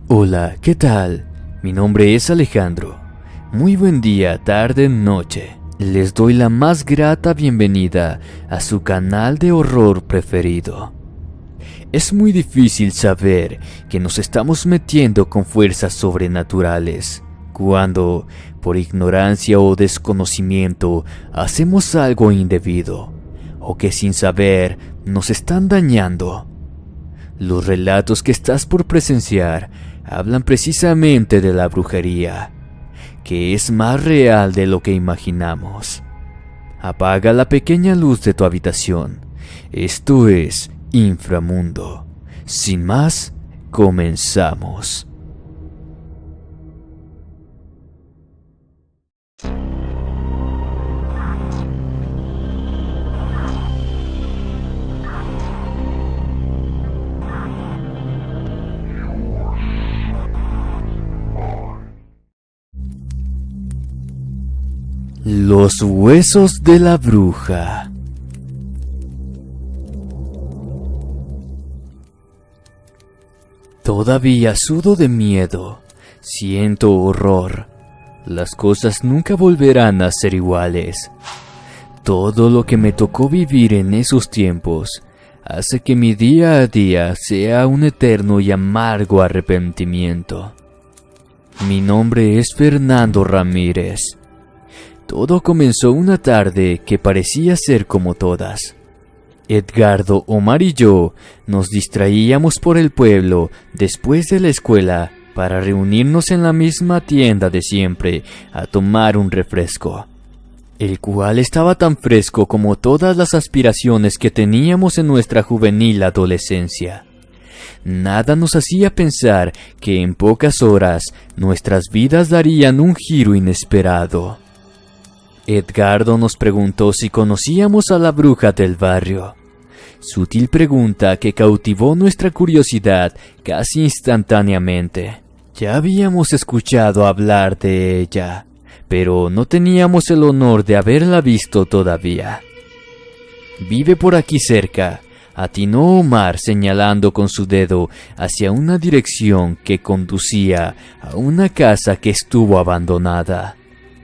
Hola, ¿qué tal? Mi nombre es Alejandro. Muy buen día, tarde, noche. Les doy la más grata bienvenida a su canal de horror preferido. Es muy difícil saber que nos estamos metiendo con fuerzas sobrenaturales cuando, por ignorancia o desconocimiento, hacemos algo indebido o que sin saber nos están dañando. Los relatos que estás por presenciar hablan precisamente de la brujería, que es más real de lo que imaginamos. Apaga la pequeña luz de tu habitación. Esto es Inframundo. Sin más, comenzamos. Los huesos de la bruja. Todavía sudo de miedo, siento horror. Las cosas nunca volverán a ser iguales. Todo lo que me tocó vivir en esos tiempos hace que mi día a día sea un eterno y amargo arrepentimiento. Mi nombre es Fernando Ramírez. Todo comenzó una tarde que parecía ser como todas. Edgardo, Omar y yo nos distraíamos por el pueblo después de la escuela para reunirnos en la misma tienda de siempre a tomar un refresco, el cual estaba tan fresco como todas las aspiraciones que teníamos en nuestra juvenil adolescencia. Nada nos hacía pensar que en pocas horas nuestras vidas darían un giro inesperado. Edgardo nos preguntó si conocíamos a la bruja del barrio. Sutil pregunta que cautivó nuestra curiosidad casi instantáneamente. Ya habíamos escuchado hablar de ella, pero no teníamos el honor de haberla visto todavía. Vive por aquí cerca, atinó Omar señalando con su dedo hacia una dirección que conducía a una casa que estuvo abandonada.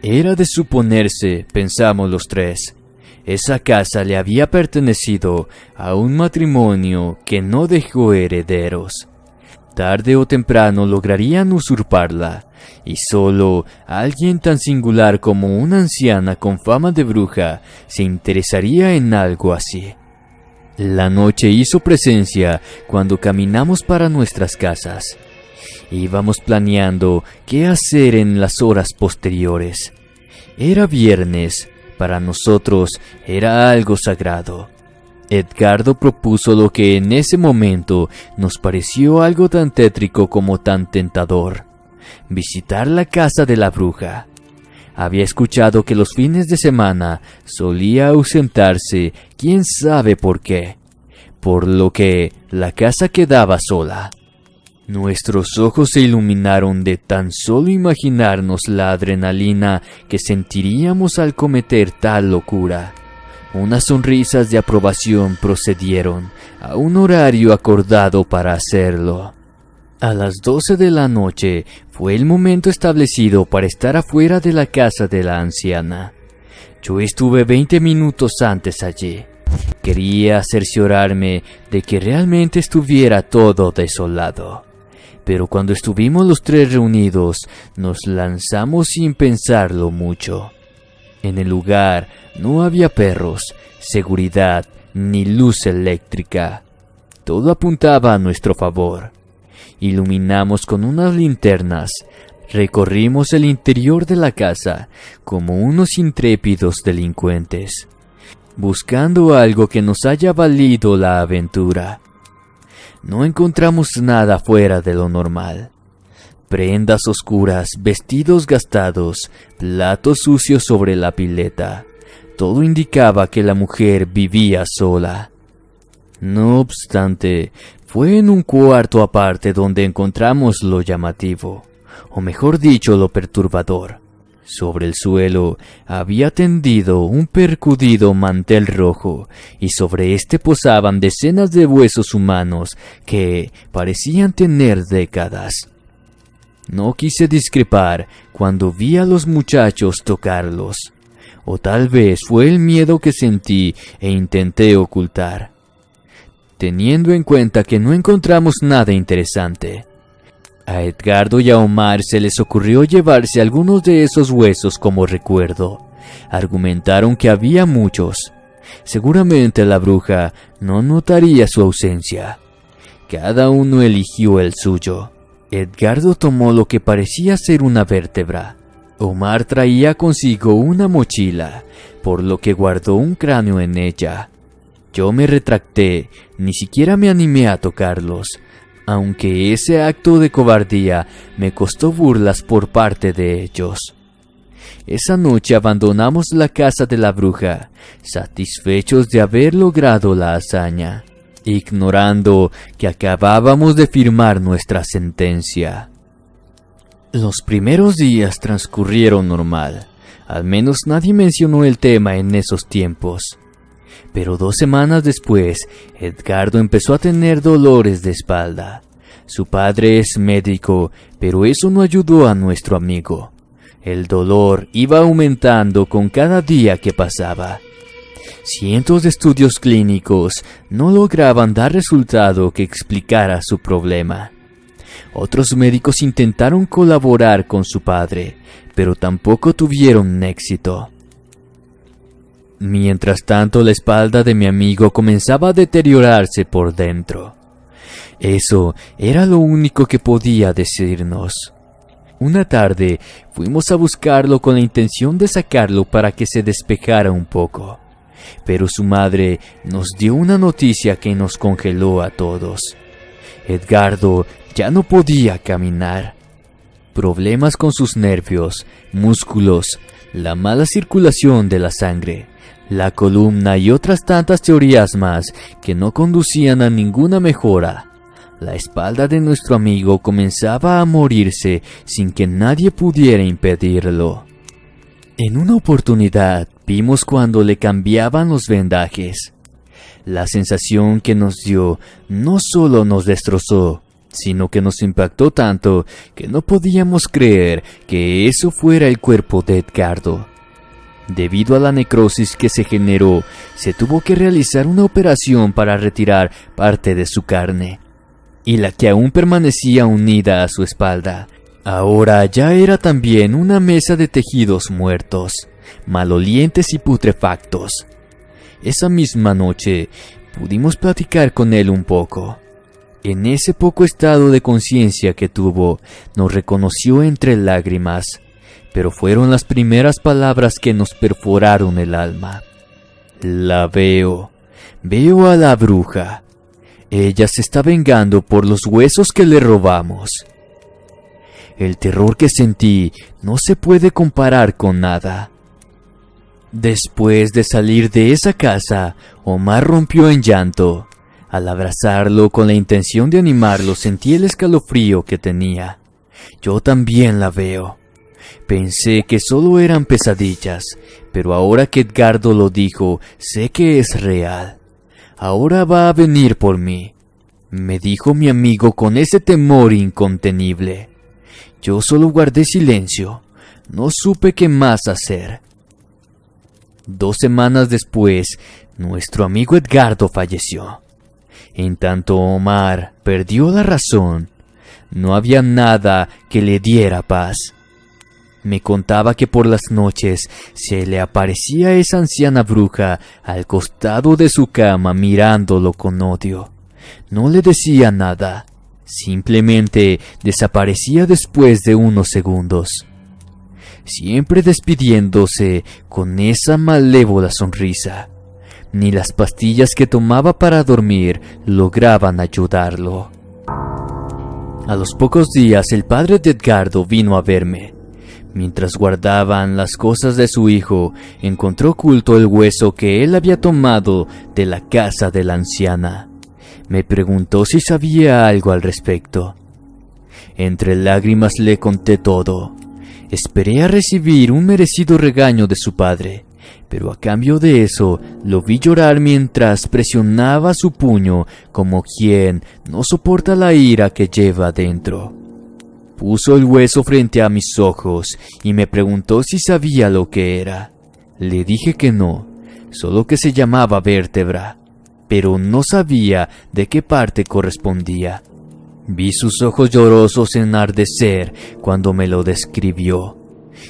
Era de suponerse, pensamos los tres, esa casa le había pertenecido a un matrimonio que no dejó herederos. Tarde o temprano lograrían usurparla, y solo alguien tan singular como una anciana con fama de bruja se interesaría en algo así. La noche hizo presencia cuando caminamos para nuestras casas. Íbamos planeando qué hacer en las horas posteriores. Era viernes, para nosotros era algo sagrado. Edgardo propuso lo que en ese momento nos pareció algo tan tétrico como tan tentador: visitar la casa de la bruja. Había escuchado que los fines de semana solía ausentarse, quién sabe por qué, por lo que la casa quedaba sola. Nuestros ojos se iluminaron de tan solo imaginarnos la adrenalina que sentiríamos al cometer tal locura. Unas sonrisas de aprobación procedieron a un horario acordado para hacerlo. A las 12 de la noche fue el momento establecido para estar afuera de la casa de la anciana. Yo estuve 20 minutos antes allí. Quería cerciorarme de que realmente estuviera todo desolado. Pero cuando estuvimos los tres reunidos, nos lanzamos sin pensarlo mucho. En el lugar no había perros, seguridad ni luz eléctrica. Todo apuntaba a nuestro favor. Iluminamos con unas linternas. Recorrimos el interior de la casa como unos intrépidos delincuentes, buscando algo que nos haya valido la aventura. No encontramos nada fuera de lo normal. Prendas oscuras, vestidos gastados, platos sucios sobre la pileta. Todo indicaba que la mujer vivía sola. No obstante, fue en un cuarto aparte donde encontramos lo llamativo, o mejor dicho, lo perturbador. Sobre el suelo había tendido un percudido mantel rojo, y sobre este posaban decenas de huesos humanos que parecían tener décadas. No quise discrepar cuando vi a los muchachos tocarlos, o tal vez fue el miedo que sentí e intenté ocultar, teniendo en cuenta que no encontramos nada interesante. A Edgardo y a Omar se les ocurrió llevarse algunos de esos huesos como recuerdo. Argumentaron que había muchos. Seguramente la bruja no notaría su ausencia. Cada uno eligió el suyo. Edgardo tomó lo que parecía ser una vértebra. Omar traía consigo una mochila, por lo que guardó un cráneo en ella. Yo me retracté, ni siquiera me animé a tocarlos, aunque ese acto de cobardía me costó burlas por parte de ellos. Esa noche abandonamos la casa de la bruja, satisfechos de haber logrado la hazaña, ignorando que acabábamos de firmar nuestra sentencia. Los primeros días transcurrieron normal, al menos nadie mencionó el tema en esos tiempos. Pero 2 semanas después, Edgardo empezó a tener dolores de espalda. Su padre es médico, pero eso no ayudó a nuestro amigo. El dolor iba aumentando con cada día que pasaba. Cientos de estudios clínicos no lograban dar resultado que explicara su problema. Otros médicos intentaron colaborar con su padre, pero tampoco tuvieron éxito. Mientras tanto, la espalda de mi amigo comenzaba a deteriorarse por dentro. Eso era lo único que podía decirnos. Una tarde fuimos a buscarlo con la intención de sacarlo para que se despejara un poco. Pero su madre nos dio una noticia que nos congeló a todos. Edgardo ya no podía caminar. Problemas con sus nervios, músculos, la mala circulación de la sangre, la columna y otras tantas teorías más que no conducían a ninguna mejora. La espalda de nuestro amigo comenzaba a morirse sin que nadie pudiera impedirlo. En una oportunidad vimos cuando le cambiaban los vendajes. La sensación que nos dio no solo nos destrozó, sino que nos impactó tanto que no podíamos creer que eso fuera el cuerpo de Edgardo. Debido a la necrosis que se generó, se tuvo que realizar una operación para retirar parte de su carne, y la que aún permanecía unida a su espalda, ahora ya era también una mesa de tejidos muertos, malolientes y putrefactos. Esa misma noche pudimos platicar con él un poco. En ese poco estado de conciencia que tuvo, nos reconoció entre lágrimas, pero fueron las primeras palabras que nos perforaron el alma. La veo a la bruja. Ella se está vengando por los huesos que le robamos. El terror que sentí no se puede comparar con nada. Después de salir de esa casa, Omar rompió en llanto. Al abrazarlo con la intención de animarlo, sentí el escalofrío que tenía. Yo también la veo. Pensé que solo eran pesadillas, pero ahora que Edgardo lo dijo, sé que es real. Ahora va a venir por mí, me dijo mi amigo con ese temor incontenible. Yo solo guardé silencio, no supe qué más hacer. 2 semanas después, nuestro amigo Edgardo falleció. En tanto Omar perdió la razón, no había nada que le diera paz. Me contaba que por las noches se le aparecía esa anciana bruja al costado de su cama mirándolo con odio. No le decía nada, simplemente desaparecía después de unos segundos, siempre despidiéndose con esa malévola sonrisa. Ni las pastillas que tomaba para dormir lograban ayudarlo. A los pocos días el padre de Edgardo vino a verme. Mientras guardaban las cosas de su hijo, encontró oculto el hueso que él había tomado de la casa de la anciana. Me preguntó si sabía algo al respecto. Entre lágrimas le conté todo. Esperé a recibir un merecido regaño de su padre, pero a cambio de eso lo vi llorar mientras presionaba su puño como quien no soporta la ira que lleva dentro. Puso el hueso frente a mis ojos y me preguntó si sabía lo que era. Le dije que no, solo que se llamaba vértebra, pero no sabía de qué parte correspondía. Vi sus ojos llorosos enardecer cuando me lo describió.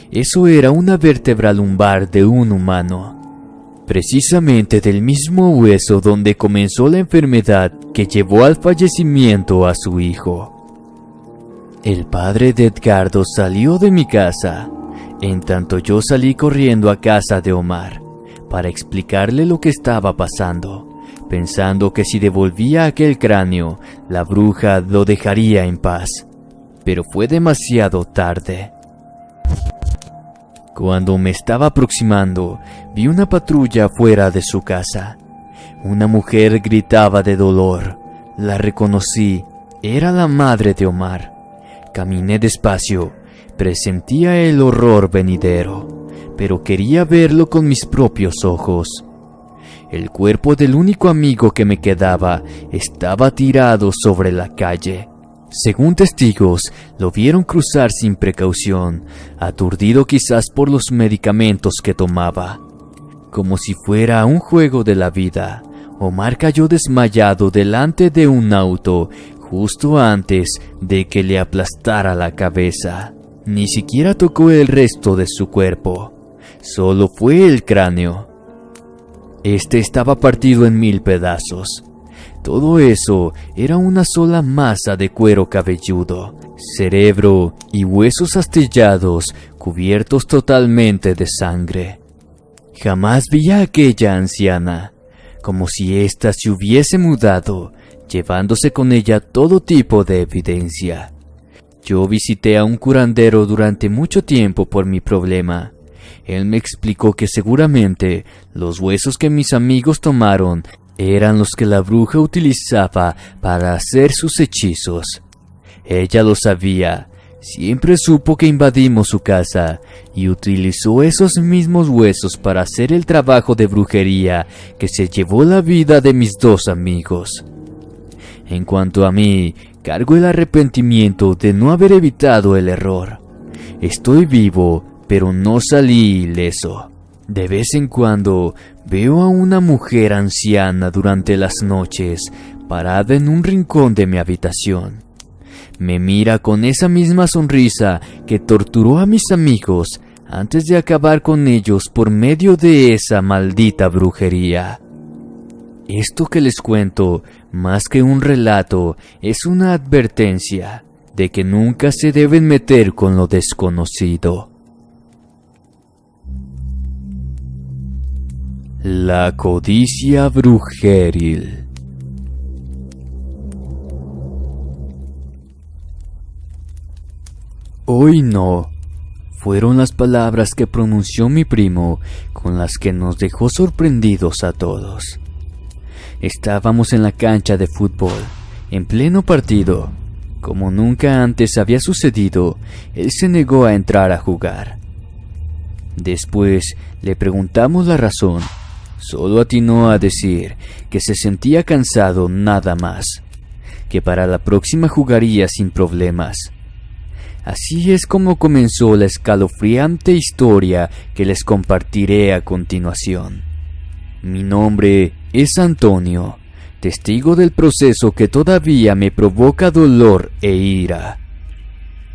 Eso era una vértebra lumbar de un humano, precisamente del mismo hueso donde comenzó la enfermedad que llevó al fallecimiento a su hijo. El padre de Edgardo salió de mi casa, en tanto yo salí corriendo a casa de Omar para explicarle lo que estaba pasando, pensando que si devolvía aquel cráneo, la bruja lo dejaría en paz. Pero fue demasiado tarde. Cuando me estaba aproximando, vi una patrulla fuera de su casa. Una mujer gritaba de dolor. La reconocí. Era la madre de Omar. Caminé despacio. Presentía el horror venidero, pero quería verlo con mis propios ojos. El cuerpo del único amigo que me quedaba estaba tirado sobre la calle. Según testigos, lo vieron cruzar sin precaución, aturdido quizás por los medicamentos que tomaba. Como si fuera un juego de la vida, Omar cayó desmayado delante de un auto justo antes de que le aplastara la cabeza. Ni siquiera tocó el resto de su cuerpo, solo fue el cráneo. Este estaba partido en 1000 pedazos. Todo eso era una sola masa de cuero cabelludo, cerebro y huesos astillados cubiertos totalmente de sangre. Jamás vi a aquella anciana, como si ésta se hubiese mudado, llevándose con ella todo tipo de evidencia. Yo visité a un curandero durante mucho tiempo por mi problema. Él me explicó que seguramente los huesos que mis amigos tomaron eran los que la bruja utilizaba para hacer sus hechizos. Ella lo sabía, siempre supo que invadimos su casa y utilizó esos mismos huesos para hacer el trabajo de brujería que se llevó la vida de mis 2 amigos. En cuanto a mí, cargo el arrepentimiento de no haber evitado el error. Estoy vivo, pero no salí ileso. De vez en cuando veo a una mujer anciana durante las noches, parada en un rincón de mi habitación. Me mira con esa misma sonrisa que torturó a mis amigos antes de acabar con ellos por medio de esa maldita brujería. Esto que les cuento, más que un relato, es una advertencia de que nunca se deben meter con lo desconocido. La codicia brujeril. Hoy no, fueron las palabras que pronunció mi primo con las que nos dejó sorprendidos a todos. Estábamos en la cancha de fútbol, en pleno partido. Como nunca antes había sucedido, él se negó a entrar a jugar. Después le preguntamos la razón. Solo atinó a decir que se sentía cansado nada más, que para la próxima jugaría sin problemas. Así es como comenzó la escalofriante historia que les compartiré a continuación. Mi nombre es Antonio, testigo del proceso que todavía me provoca dolor e ira.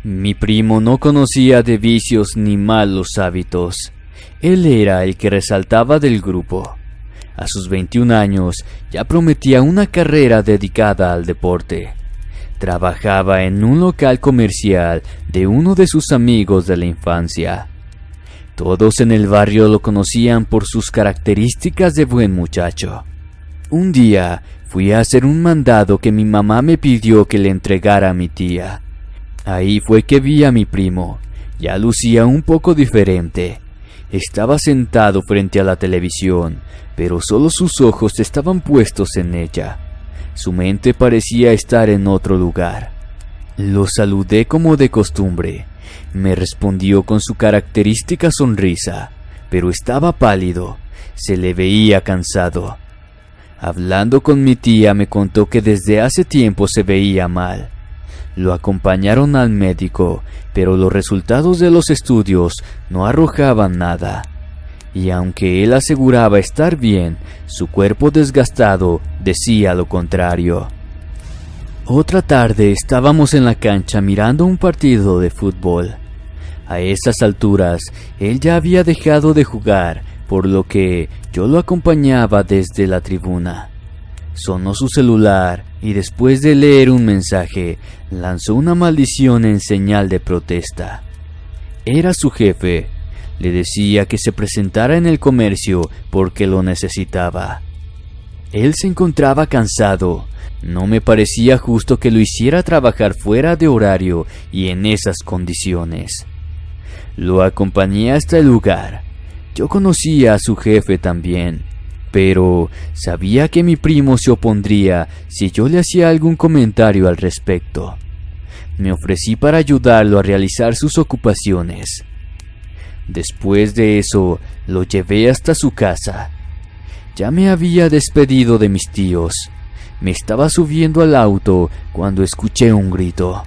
Mi primo no conocía de vicios ni malos hábitos. Él era el que resaltaba del grupo. A sus 21 años ya prometía una carrera dedicada al deporte. Trabajaba en un local comercial de uno de sus amigos de la infancia. Todos en el barrio lo conocían por sus características de buen muchacho. Un día fui a hacer un mandado que mi mamá me pidió que le entregara a mi tía. Ahí fue que vi a mi primo. Ya lucía un poco diferente. Estaba sentado frente a la televisión, pero solo sus ojos estaban puestos en ella. Su mente parecía estar en otro lugar. Lo saludé como de costumbre. Me respondió con su característica sonrisa, pero estaba pálido. Se le veía cansado. Hablando con mi tía me contó que desde hace tiempo se veía mal. Lo acompañaron al médico, pero los resultados de los estudios no arrojaban nada. Y aunque él aseguraba estar bien, su cuerpo desgastado decía lo contrario. Otra tarde estábamos en la cancha mirando un partido de fútbol. A esas alturas, él ya había dejado de jugar, por lo que yo lo acompañaba desde la tribuna. Sonó su celular y después de leer un mensaje, lanzó una maldición en señal de protesta. Era su jefe. Le decía que se presentara en el comercio porque lo necesitaba. Él se encontraba cansado. No me parecía justo que lo hiciera trabajar fuera de horario y en esas condiciones. Lo acompañé hasta el lugar. Yo conocía a su jefe también, pero sabía que mi primo se opondría si yo le hacía algún comentario al respecto. Me ofrecí para ayudarlo a realizar sus ocupaciones. Después de eso, lo llevé hasta su casa. Ya me había despedido de mis tíos. Me estaba subiendo al auto cuando escuché un grito.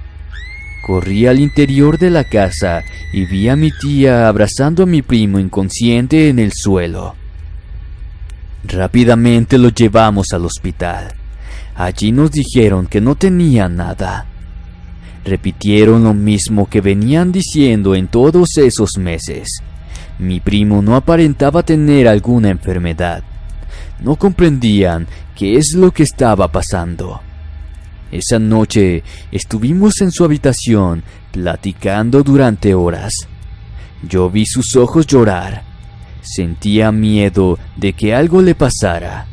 Corrí al interior de la casa y vi a mi tía abrazando a mi primo inconsciente en el suelo. Rápidamente lo llevamos al hospital. Allí nos dijeron que no tenía nada. Repitieron lo mismo que venían diciendo en todos esos meses. Mi primo no aparentaba tener alguna enfermedad. No comprendían qué es lo que estaba pasando. Esa noche estuvimos en su habitación platicando durante horas. Yo vi sus ojos llorar. Sentía miedo de que algo le pasara,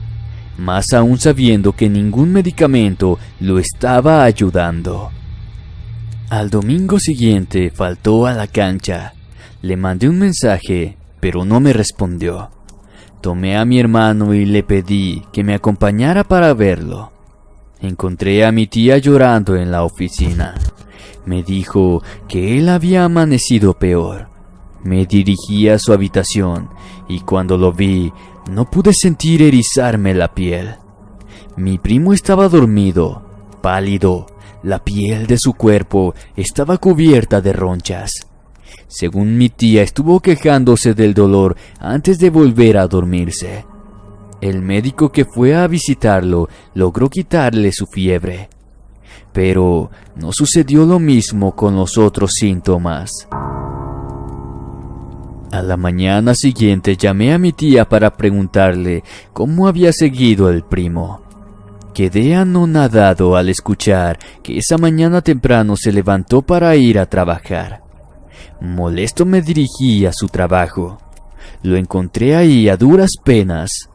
más aún sabiendo que ningún medicamento lo estaba ayudando. Al domingo siguiente faltó a la cancha. Le mandé un mensaje, pero no me respondió. Tomé a mi hermano y le pedí que me acompañara para verlo. Encontré a mi tía llorando en la oficina. Me dijo que él había amanecido peor. Me dirigí a su habitación y cuando lo vi, no pude sentir erizarme la piel. Mi primo estaba dormido, pálido. La piel de su cuerpo estaba cubierta de ronchas. Según mi tía, estuvo quejándose del dolor antes de volver a dormirse. El médico que fue a visitarlo logró quitarle su fiebre, pero no sucedió lo mismo con los otros síntomas. A la mañana siguiente llamé a mi tía para preguntarle cómo había seguido el primo. Quedé anonadado al escuchar que esa mañana temprano se levantó para ir a trabajar. Molesto me dirigí a su trabajo. Lo encontré ahí a duras penas.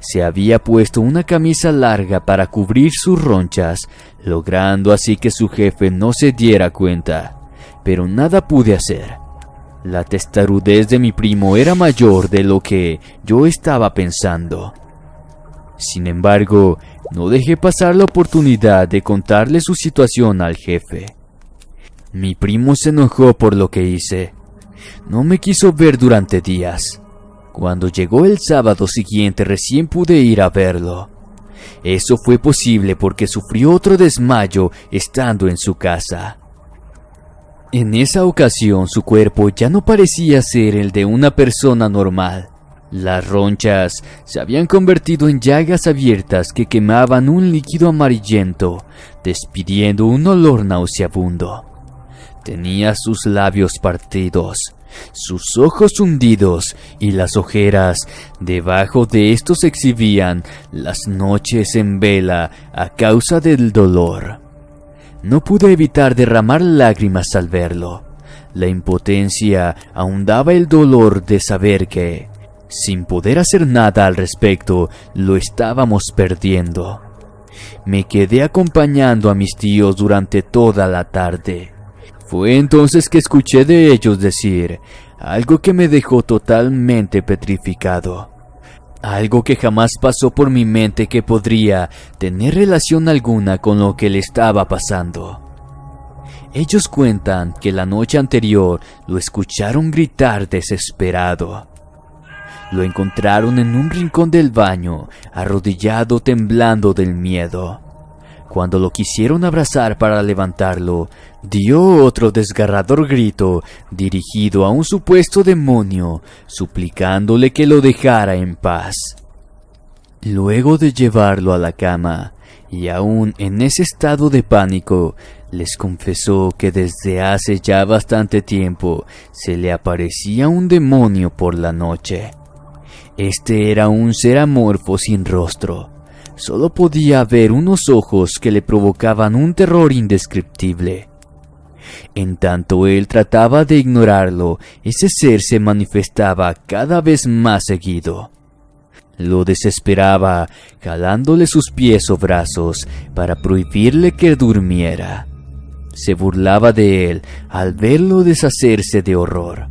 Se había puesto una camisa larga para cubrir sus ronchas, logrando así que su jefe no se diera cuenta, pero nada pude hacer. La testarudez de mi primo era mayor de lo que yo estaba pensando. Sin embargo, no dejé pasar la oportunidad de contarle su situación al jefe. Mi primo se enojó por lo que hice. No me quiso ver durante días. Cuando llegó el sábado siguiente recién pude ir a verlo. Eso fue posible porque sufrió otro desmayo estando en su casa. En esa ocasión su cuerpo ya no parecía ser el de una persona normal. Las ronchas se habían convertido en llagas abiertas que quemaban un líquido amarillento, despidiendo un olor nauseabundo. Tenía sus labios partidos, sus ojos hundidos y las ojeras debajo de estos se exhibían las noches en vela a causa del dolor. No pude evitar derramar lágrimas al verlo. La impotencia ahondaba el dolor de saber que, sin poder hacer nada al respecto, lo estábamos perdiendo. Me quedé acompañando a mis tíos durante toda la tarde. Fue entonces que escuché de ellos decir algo que me dejó totalmente petrificado. Algo que jamás pasó por mi mente que podría tener relación alguna con lo que le estaba pasando. Ellos cuentan que la noche anterior lo escucharon gritar desesperado. Lo encontraron en un rincón del baño, arrodillado temblando del miedo. Cuando lo quisieron abrazar para levantarlo, dio otro desgarrador grito dirigido a un supuesto demonio, suplicándole que lo dejara en paz. Luego de llevarlo a la cama, y aún en ese estado de pánico, les confesó que desde hace ya bastante tiempo se le aparecía un demonio por la noche. Este era un ser amorfo sin rostro. Solo podía ver unos ojos que le provocaban un terror indescriptible. En tanto él trataba de ignorarlo, ese ser se manifestaba cada vez más seguido. Lo desesperaba, jalándole sus pies o brazos para prohibirle que durmiera. Se burlaba de él al verlo deshacerse de horror.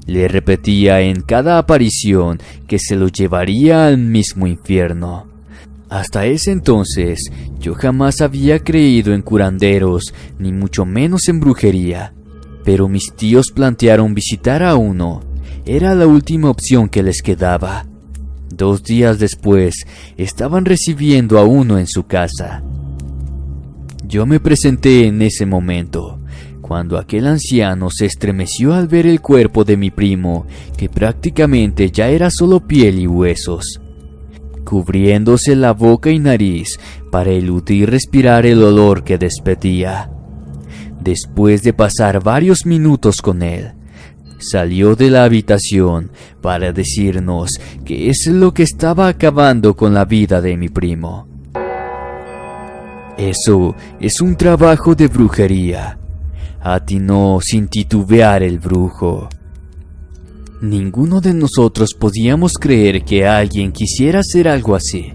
Le repetía en cada aparición que se lo llevaría al mismo infierno. Hasta ese entonces, yo jamás había creído en curanderos, ni mucho menos en brujería. Pero mis tíos plantearon visitar a uno. Era la última opción que les quedaba. 2 días después, estaban recibiendo a uno en su casa. Yo me presenté en ese momento, cuando aquel anciano se estremeció al ver el cuerpo de mi primo, que prácticamente ya era solo piel y huesos, cubriéndose la boca y nariz para eludir respirar el olor que despedía. Después de pasar varios minutos con él, salió de la habitación para decirnos que es lo que estaba acabando con la vida de mi primo. Eso es un trabajo de brujería, atinó sin titubear el brujo. Ninguno de nosotros podíamos creer que alguien quisiera hacer algo así.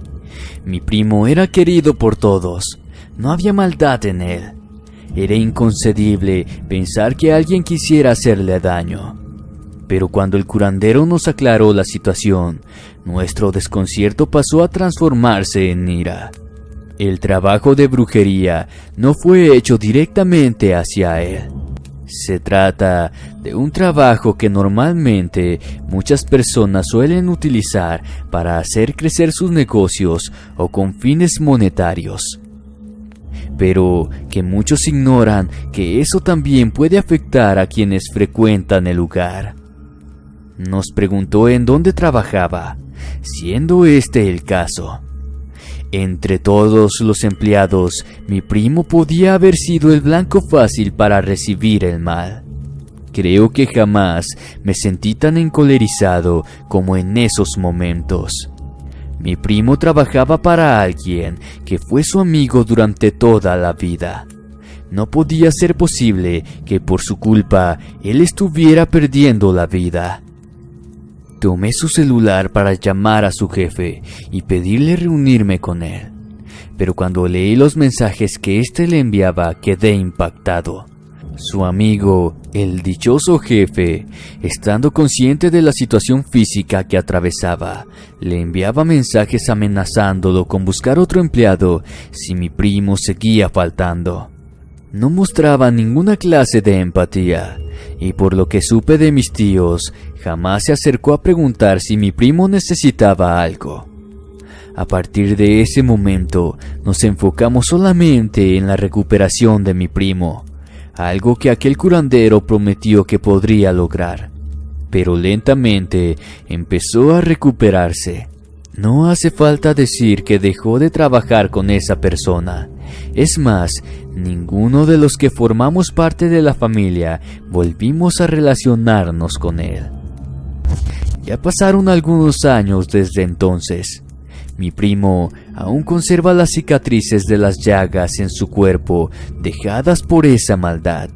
Mi primo era querido por todos, no había maldad en él. Era inconcebible pensar que alguien quisiera hacerle daño. Pero cuando el curandero nos aclaró la situación, nuestro desconcierto pasó a transformarse en ira. El trabajo de brujería no fue hecho directamente hacia él. Se trata de un trabajo que normalmente muchas personas suelen utilizar para hacer crecer sus negocios o con fines monetarios. Pero que muchos ignoran que eso también puede afectar a quienes frecuentan el lugar. Nos preguntó en dónde trabajaba, siendo este el caso. Entre todos los empleados, mi primo podía haber sido el blanco fácil para recibir el mal. Creo que jamás me sentí tan encolerizado como en esos momentos. Mi primo trabajaba para alguien que fue su amigo durante toda la vida. No podía ser posible que por su culpa él estuviera perdiendo la vida. Tomé su celular para llamar a su jefe y pedirle reunirme con él. Pero cuando leí los mensajes que éste le enviaba, quedé impactado. Su amigo, el dichoso jefe, estando consciente de la situación física que atravesaba, le enviaba mensajes amenazándolo con buscar otro empleado si mi primo seguía faltando. No mostraba ninguna clase de empatía, y por lo que supe de mis tíos, jamás se acercó a preguntar si mi primo necesitaba algo. A partir de ese momento, nos enfocamos solamente en la recuperación de mi primo, algo que aquel curandero prometió que podría lograr. Pero lentamente empezó a recuperarse. No hace falta decir que dejó de trabajar con esa persona. Es más, ninguno de los que formamos parte de la familia volvimos a relacionarnos con él. Ya pasaron algunos años desde entonces. Mi primo aún conserva las cicatrices de las llagas en su cuerpo dejadas por esa maldad.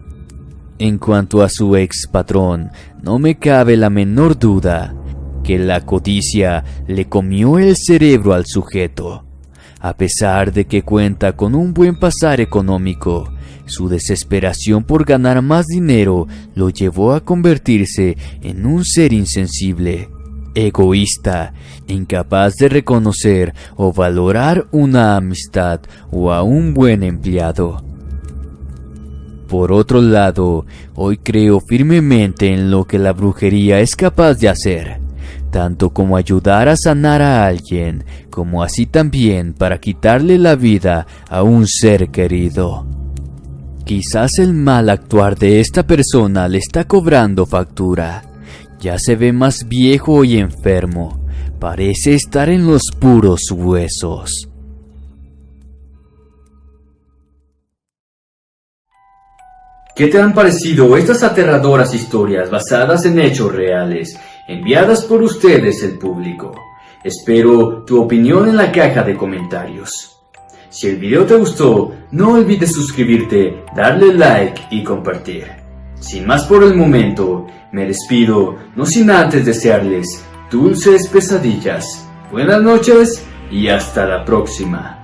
En cuanto a su ex patrón, no me cabe la menor duda que la codicia le comió el cerebro al sujeto. A pesar de que cuenta con un buen pasar económico, su desesperación por ganar más dinero lo llevó a convertirse en un ser insensible, egoísta, incapaz de reconocer o valorar una amistad o a un buen empleado. Por otro lado, hoy creo firmemente en lo que la brujería es capaz de hacer. tanto como ayudar a sanar a alguien, como así también para quitarle la vida a un ser querido. Quizás el mal actuar de esta persona le está cobrando factura. Ya se ve más viejo y enfermo. Parece estar en los puros huesos. ¿Qué te han parecido estas aterradoras historias basadas en hechos reales, enviadas por ustedes, el público? Espero tu opinión en la caja de comentarios. Si el video te gustó, no olvides suscribirte, darle like y compartir. Sin más por el momento, me despido, no sin antes desearles dulces pesadillas. Buenas noches y hasta la próxima.